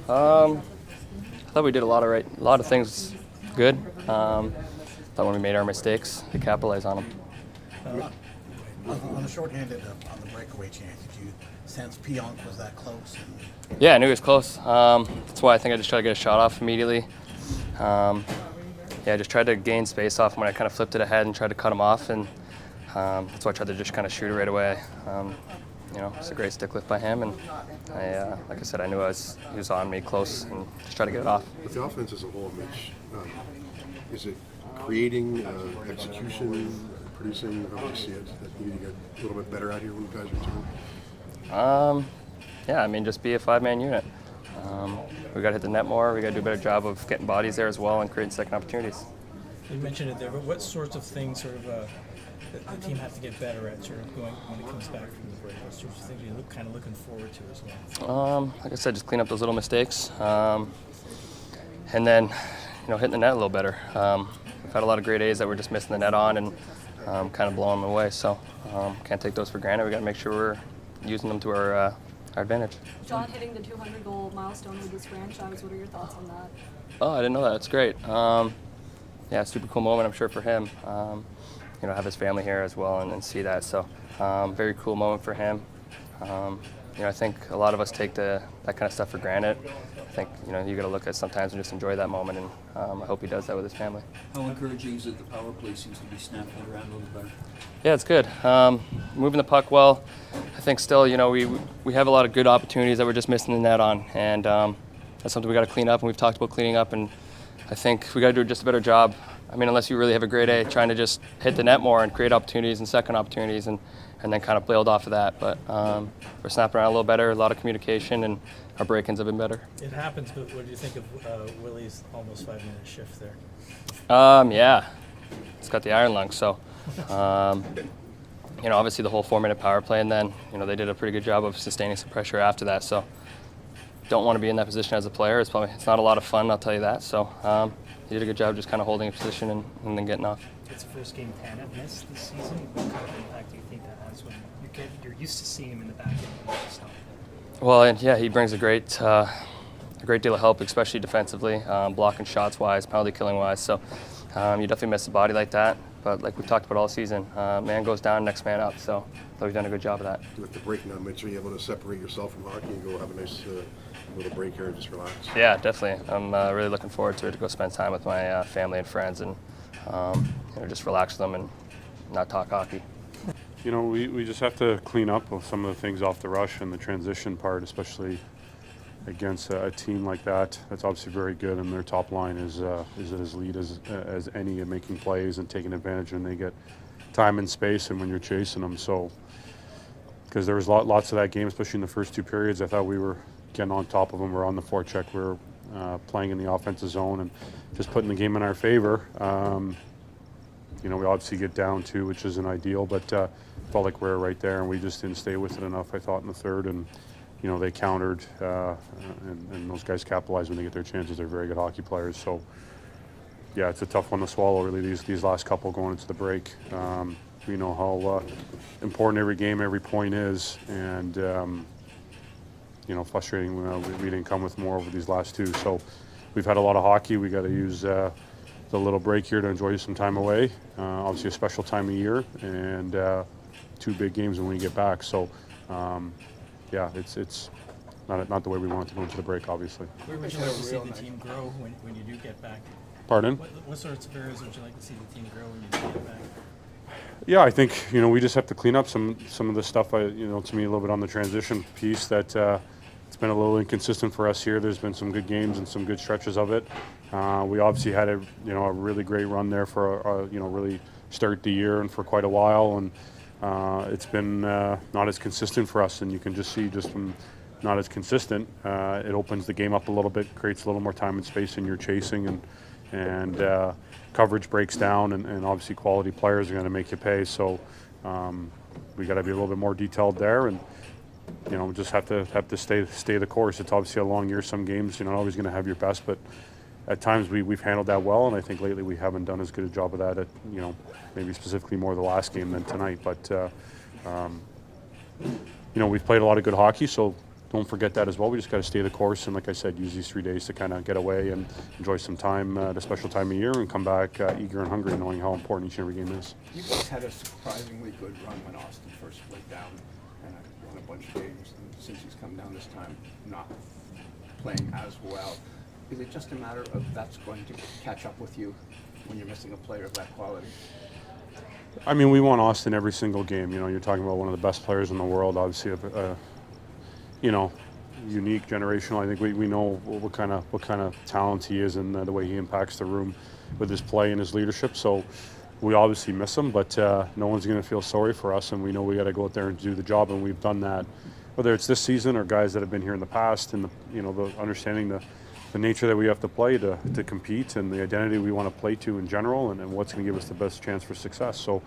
I thought we did a lot of things good. Thought when we made our mistakes, we capitalized on them. On the shorthanded, on the breakaway chance, did you sense Pionk was that close? Yeah, I knew he was close. That's why I think I just tried to get a shot off immediately. I just tried to gain space off him when I kind of flipped it ahead and tried to cut him off, and that's why I tried to just kind of shoot it right away. It's a great stick lift by him, and like I said, I knew he was on me close, and just try to get it off. With the offense as a whole, Mitch, is it creating, execution, producing? How do you see it? That you need to get a little bit better out here when you guys return? Just be a five-man unit. We got to hit the net more. We got to do a better job of getting bodies there as well and creating second opportunities. You mentioned it there, but what sorts of things the team have to get better at going when it comes back from the break? What sorts of things are you looking forward to as well? Like I said, just clean up those little mistakes, and then hitting the net a little better. We've had a lot of great A's that we're just missing the net on and kind of blowing them away. So can't take those for granted. We got to make sure we're using them to our advantage. John hitting the 200-goal milestone with this franchise. What are your thoughts on that? Oh, I didn't know that. That's great. Super cool moment, I'm sure, for him. Have his family here as well and see that. So very cool moment for him. I think a lot of us take that kind of stuff for granted. I think you got to look at sometimes and just enjoy that moment, and I hope he does that with his family. How encouraging is it the power play seems to be snapping it around a little better? Yeah, it's good. Moving the puck well. I think still, we have a lot of good opportunities that we're just missing the net on, and that's something we got to clean up, and we've talked about cleaning up, and I think we got to do just a better job. Unless you really have a great A, trying to just hit the net more and create opportunities and second opportunities, and then kind of build off of that. But we're snapping around a little better, a lot of communication, and our break-ins have been better. It happens, but what do you think of Willie's almost 5-minute shift there? It's got the iron lung, so obviously the whole 4-minute power play, and then they did a pretty good job of sustaining some pressure after that. So don't want to be in that position as a player. It's not a lot of fun, I'll tell you that. So he did a good job just kind of holding a position and then getting off. It's the first game Tanev missed this season. What kind of impact do you think that has when you're used to seeing him in the back end and just not there? Well, and he brings a great deal of help, especially defensively, blocking shots wise, penalty killing wise. So you definitely miss a body like that. But like we've talked about all season, man goes down, next man up. So we've done a good job of that. With the break now, Mitch, are you able to separate yourself from hockey and go have a nice little break here and just relax? Yeah, definitely. I'm really looking forward to it, to go spend time with my family and friends and just relax with them and not talk hockey. We just have to clean up with some of the things off the rush and the transition part, especially against a team like that. That's obviously very good, and their top line is as lead as any at making plays and taking advantage when they get time and space and when you're chasing them. So, because there was lots of that game, especially in the first two periods, I thought we were getting on top of them. We're on the forecheck. We were playing in the offensive zone and just putting the game in our favor. We obviously get down two, which isn't ideal, but felt like we were right there, and we just didn't stay with it enough, I thought, in the third. And they countered, and those guys capitalize when they get their chances. They're very good hockey players. So, yeah, it's a tough one to swallow, really, these last couple going into the break. We know how important every game, every point is, and, frustrating we didn't come with more over these last two. So we've had a lot of hockey. We got to use the little break here to enjoy some time away. Obviously a special time of year, and two big games when we get back. So, it's not the way we want to go into the break, obviously. Where would you like to see the team grow when you do get back? Pardon? What sorts of areas would you like to see the team grow when you do get back? Yeah, I think we just have to clean up some of the stuff. To me, a little bit on the transition piece that it's been a little inconsistent for us here. There's been some good games and some good stretches of it. We obviously had a really great run there for really start the year and for quite a while, and it's been not as consistent for us. And you can just see just from not as consistent, it opens the game up a little bit, creates a little more time and space in your chasing, and coverage breaks down, and obviously quality players are going to make you pay. So we got to be a little bit more detailed there, and we just have to stay the course. It's obviously a long year. Some games you're not always going to have your best, but at times we've handled that well, and I think lately we haven't done as good a job of that at maybe specifically more the last game than tonight. But we've played a lot of good hockey, so don't forget that as well. We just got to stay the course, and like I said, use these 3 days to kind of get away and enjoy some time at a special time of year, and come back eager and hungry, knowing how important each and every game is. You guys had a surprisingly good run when Austin first went down, and won a bunch of games. And since he's come down this time, not playing as well. Is it just a matter of that's going to catch up with you when you're missing a player of that quality? I mean, we want Austin every single game. You know, you're talking about one of the best players in the world, obviously, you know, unique, generational. I think we know what kind of talent he is, and the way he impacts the room with his play and his leadership. So we obviously miss him, but no one's going to feel sorry for us, and we know we got to go out there and do the job, and we've done that. Whether it's this season or guys that have been here in the past, and the understanding the nature that we have to play to compete, and the identity we want to play to in general, and what's going to give us the best chance for success. So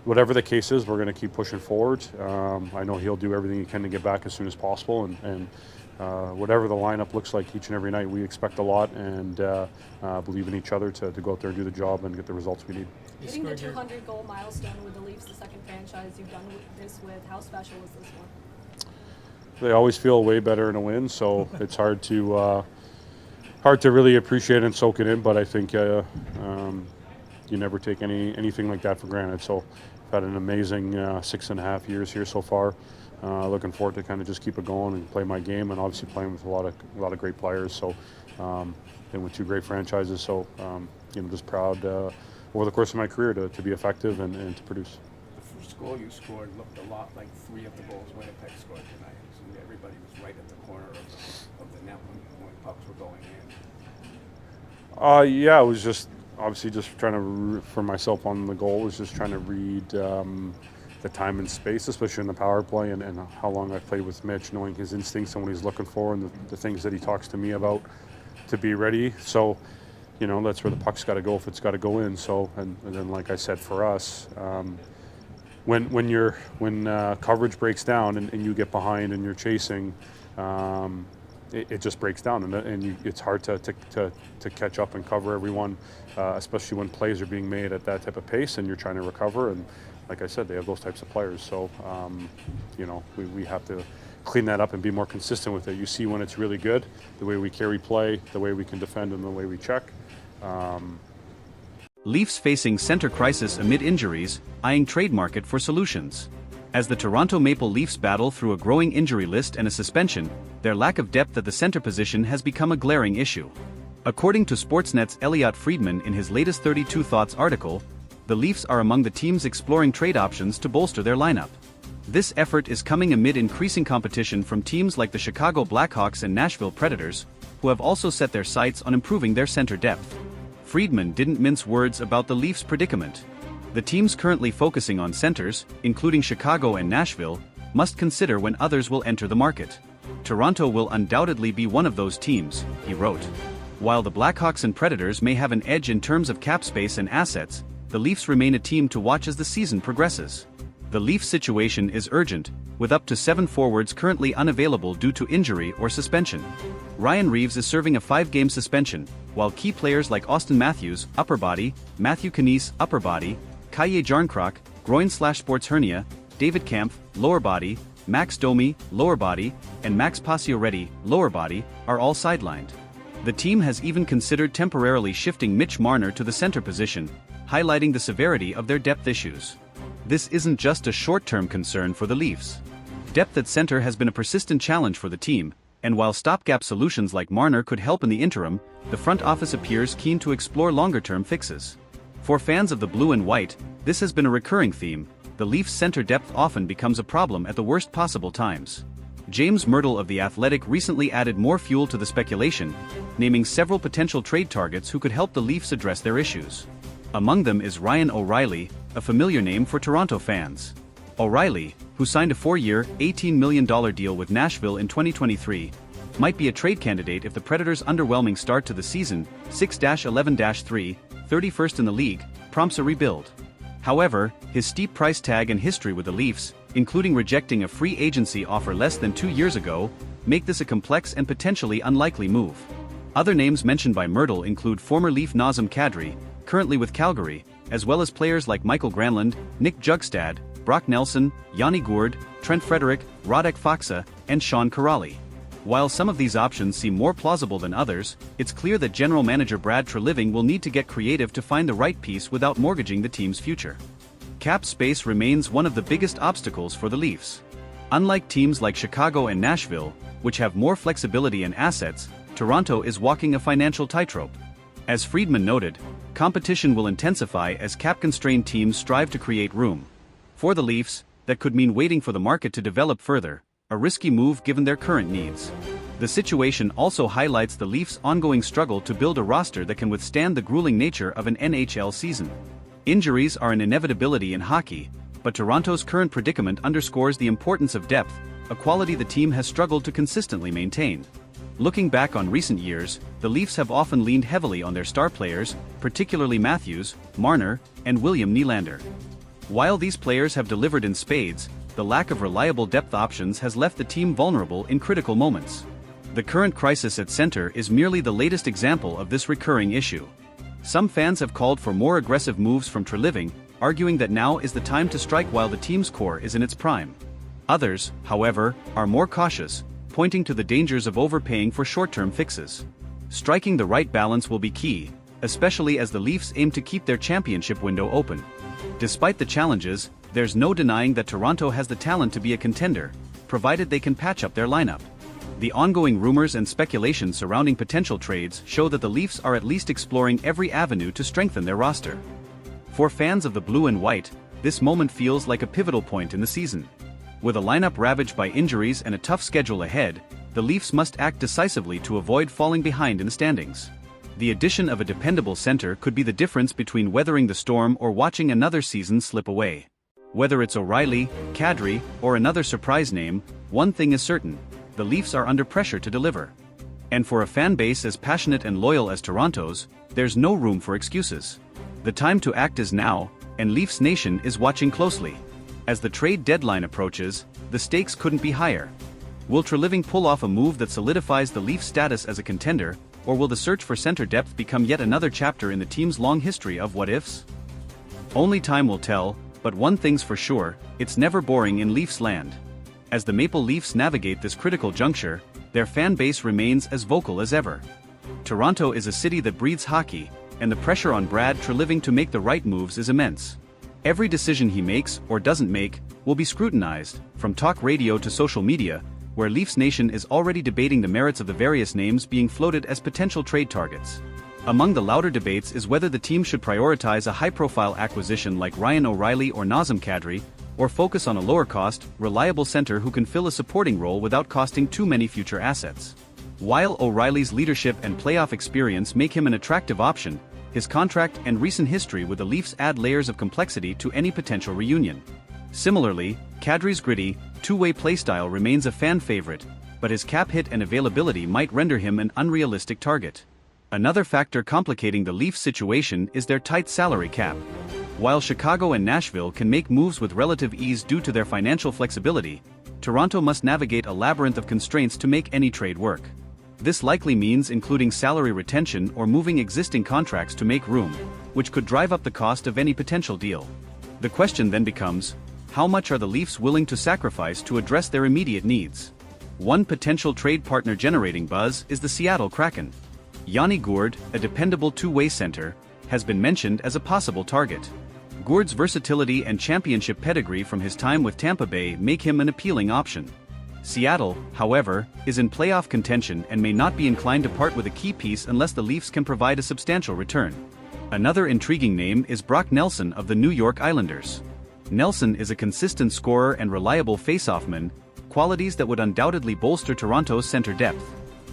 whatever the case is, we're going to keep pushing forward. I know he'll do everything he can to get back as soon as possible, and whatever the lineup looks like each and every night, we expect a lot, and believe in each other to go out there and do the job and get the results we need. Hitting the 200 goal milestone with the Leafs, the second franchise you've done this with, how special was this one? They always feel way better in a win, so it's hard to really appreciate and soak it in. But I think you never take anything like that for granted. So I've had an amazing 6.5 years here so far. Looking forward to kind of just keep it going and play my game, and obviously playing with a lot of great players. So been with 2 great franchises. So just proud over the course of my career to be effective and to produce. The first goal you scored looked a lot like 3 of the goals Winnipeg scored tonight. So everybody was right at the corner of the net when pucks were going in. Yeah, it was just obviously just trying to, for myself on the goal, was just trying to read the time and space, especially in the power play, and how long I've played with Mitch, knowing his instincts and what he's looking for, and the things that he talks to me about to be ready. So, that's where the puck's got to go if it's got to go in. So, and then like I said, for us, when coverage breaks down and you get behind and you're chasing, it just breaks down, and it's hard to catch up and cover everyone, especially when plays are being made at that type of pace and you're trying to recover. And like I said, they have those types of players. So, we have to clean that up and be more consistent with it. You see when it's really good, the way we carry play, the way we can defend, and the way we check. Leafs facing center crisis amid injuries, eyeing trade market for solutions. As the Toronto Maple Leafs battle through a growing injury list and a suspension, their lack of depth at the center position has become a glaring issue. According to Sportsnet's Elliotte Friedman in his latest 32 Thoughts article, the Leafs are among the teams exploring trade options to bolster their lineup. This effort is coming amid increasing competition from teams like the Chicago Blackhawks and Nashville Predators, who have also set their sights on improving their center depth. Friedman didn't mince words about the Leafs' predicament. The teams currently focusing on centers, including Chicago and Nashville, must consider when others will enter the market. Toronto will undoubtedly be one of those teams, he wrote. While the Blackhawks and Predators may have an edge in terms of cap space and assets, the Leafs remain a team to watch as the season progresses. The Leafs situation is urgent, with up to 7 forwards currently unavailable due to injury or suspension. Ryan Reeves is serving a 5-game suspension, while key players like Austin Matthews, upper body, Matthew Knies, upper body, Kaye Jarnkrok, groin/sports hernia, David Kampf, lower body, Max Domi, lower body, and Max Pacioretty, lower body, are all sidelined. The team has even considered temporarily shifting Mitch Marner to the center position, highlighting the severity of their depth issues. This isn't just a short-term concern for the Leafs. Depth at center has been a persistent challenge for the team, and while stopgap solutions like Marner could help in the interim, the front office appears keen to explore longer-term fixes. For fans of the blue and white, this has been a recurring theme. The Leafs' center depth often becomes a problem at the worst possible times. James Myrtle of The Athletic recently added more fuel to the speculation, naming several potential trade targets who could help the Leafs address their issues. Among them is Ryan O'Reilly, a familiar name for Toronto fans. O'Reilly, who signed a 4-year, $18 million deal with Nashville in 2023, might be a trade candidate if the Predators' underwhelming start to the season, 6-11-3, 31st in the league, prompts a rebuild. However, his steep price tag and history with the Leafs, including rejecting a free agency offer less than 2 years ago, make this a complex and potentially unlikely move. Other names mentioned by Myrtle include former Leaf Nazem Kadri, currently with Calgary, as well as players like Michael Granlund, Nick Jugstad, Brock Nelson, Yanni Gourde, Trent Frederick, Radek Faksa, and Sean Corrali. While some of these options seem more plausible than others, it's clear that general manager Brad Treliving will need to get creative to find the right piece without mortgaging the team's future. Cap space remains one of the biggest obstacles for the Leafs. Unlike teams like Chicago and Nashville, which have more flexibility and assets, Toronto is walking a financial tightrope. As Friedman noted, competition will intensify as cap-constrained teams strive to create room. For the Leafs, that could mean waiting for the market to develop further, a risky move given their current needs. The situation also highlights the Leafs' ongoing struggle to build a roster that can withstand the grueling nature of an NHL season. Injuries are an inevitability in hockey, but Toronto's current predicament underscores the importance of depth, a quality the team has struggled to consistently maintain. Looking back on recent years, the Leafs have often leaned heavily on their star players, particularly Matthews, Marner, and William Nylander. While these players have delivered in spades, the lack of reliable depth options has left the team vulnerable in critical moments. The current crisis at center is merely the latest example of this recurring issue. Some fans have called for more aggressive moves from Treliving, arguing that now is the time to strike while the team's core is in its prime. Others, however, are more cautious, pointing to the dangers of overpaying for short-term fixes. Striking the right balance will be key, especially as the Leafs aim to keep their championship window open. Despite the challenges, there's no denying that Toronto has the talent to be a contender, provided they can patch up their lineup. The ongoing rumors and speculation surrounding potential trades show that the Leafs are at least exploring every avenue to strengthen their roster. For fans of the blue and white, this moment feels like a pivotal point in the season. With a lineup ravaged by injuries and a tough schedule ahead, the Leafs must act decisively to avoid falling behind in the standings. The addition of a dependable center could be the difference between weathering the storm or watching another season slip away. Whether it's O'Reilly, Kadri, or another surprise name, one thing is certain: the Leafs are under pressure to deliver. And for a fan base as passionate and loyal as Toronto's, there's no room for excuses. The time to act is now, and Leafs Nation is watching closely. As the trade deadline approaches, the stakes couldn't be higher. Will Treliving pull off a move that solidifies the Leafs' status as a contender, or will the search for center depth become yet another chapter in the team's long history of what-ifs? Only time will tell, but one thing's for sure, it's never boring in Leafs land. As the Maple Leafs navigate this critical juncture, their fan base remains as vocal as ever. Toronto is a city that breathes hockey, and the pressure on Brad Treliving to make the right moves is immense. Every decision he makes, or doesn't make, will be scrutinized, from talk radio to social media, where Leafs Nation is already debating the merits of the various names being floated as potential trade targets. Among the louder debates is whether the team should prioritize a high-profile acquisition like Ryan O'Reilly or Nazem Kadri, or focus on a lower-cost, reliable center who can fill a supporting role without costing too many future assets. While O'Reilly's leadership and playoff experience make him an attractive option, his contract and recent history with the Leafs add layers of complexity to any potential reunion. Similarly, Kadri's gritty, two-way playstyle remains a fan favorite, but his cap hit and availability might render him an unrealistic target. Another factor complicating the Leafs situation is their tight salary cap. While Chicago and Nashville can make moves with relative ease due to their financial flexibility, Toronto must navigate a labyrinth of constraints to make any trade work. This likely means including salary retention or moving existing contracts to make room, which could drive up the cost of any potential deal. The question then becomes, how much are the Leafs willing to sacrifice to address their immediate needs? One potential trade partner generating buzz is the Seattle Kraken. Yanni Gourde, a dependable two-way center, has been mentioned as a possible target. Gourde's versatility and championship pedigree from his time with Tampa Bay make him an appealing option. Seattle, however, is in playoff contention and may not be inclined to part with a key piece unless the Leafs can provide a substantial return. Another intriguing name is Brock Nelson of the New York Islanders. Nelson is a consistent scorer and reliable faceoff man, qualities that would undoubtedly bolster Toronto's center depth.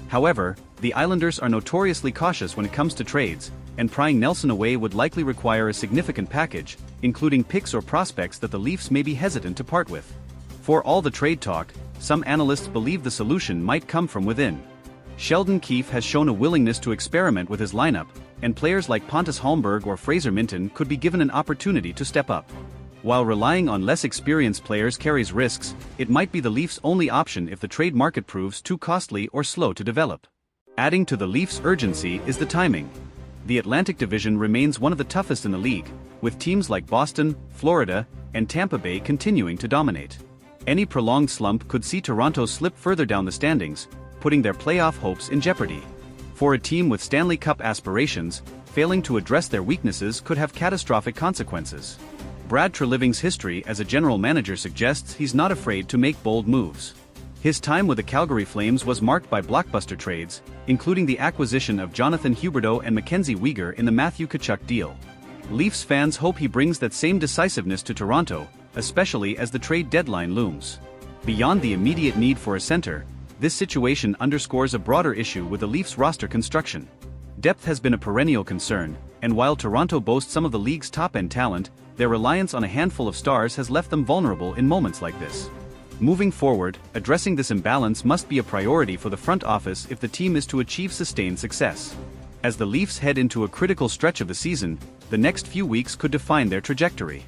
However, the Islanders are notoriously cautious when it comes to trades, and prying Nelson away would likely require a significant package, including picks or prospects that the Leafs may be hesitant to part with. For all the trade talk, some analysts believe the solution might come from within. Sheldon Keefe has shown a willingness to experiment with his lineup, and players like Pontus Holmberg or Fraser Minton could be given an opportunity to step up. While relying on less experienced players carries risks, it might be the Leafs' only option if the trade market proves too costly or slow to develop. Adding to the Leafs' urgency is the timing. The Atlantic Division remains one of the toughest in the league, with teams like Boston, Florida, and Tampa Bay continuing to dominate. Any prolonged slump could see Toronto slip further down the standings, putting their playoff hopes in jeopardy. For a team with Stanley Cup aspirations, failing to address their weaknesses could have catastrophic consequences. Brad Treliving's history as a general manager suggests he's not afraid to make bold moves. His time with the Calgary Flames was marked by blockbuster trades, including the acquisition of Jonathan Huberdeau and Mackenzie Weegar in the Matthew Tkachuk deal. Leafs fans hope he brings that same decisiveness to Toronto, especially as the trade deadline looms. Beyond the immediate need for a center, this situation underscores a broader issue with the Leafs roster construction. Depth has been a perennial concern, and while Toronto boasts some of the league's top-end talent, their reliance on a handful of stars has left them vulnerable in moments like this. Moving forward, addressing this imbalance must be a priority for the front office if the team is to achieve sustained success. As the Leafs head into a critical stretch of the season, the next few weeks could define their trajectory.